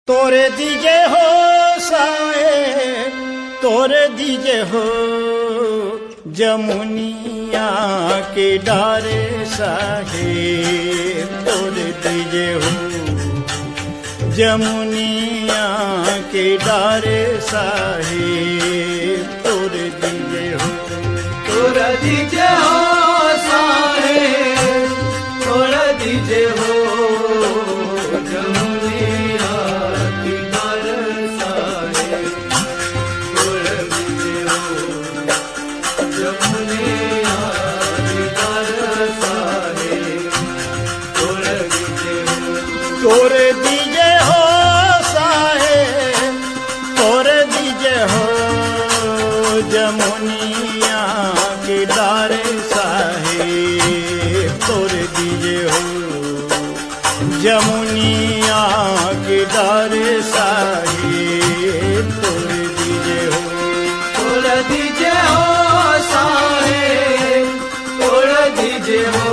तोरे दीजे हो साहेब, तोरे दीजे हो जमुनिया के डारे साहेब, तोरे दीजे हो जमुनिया के डारे साहेब, तोरे दीजे हो, तोरे दीजे हो साहेब, तोरे दीजे हो जमुनिया की डारे साहेब, तोरे दीजे हो जमुनिया की डारे साहेब, तोरे दीजे हो, तोरे दीजे हो साहेब, तोरे दीजे हो जमुनिया के डारे साहेब, तोरे दीजे हो जमुनिया के डारे साहेब, तोरे दीजे हो, तोरे दीजे हो साहेब, तोरे दीजे हो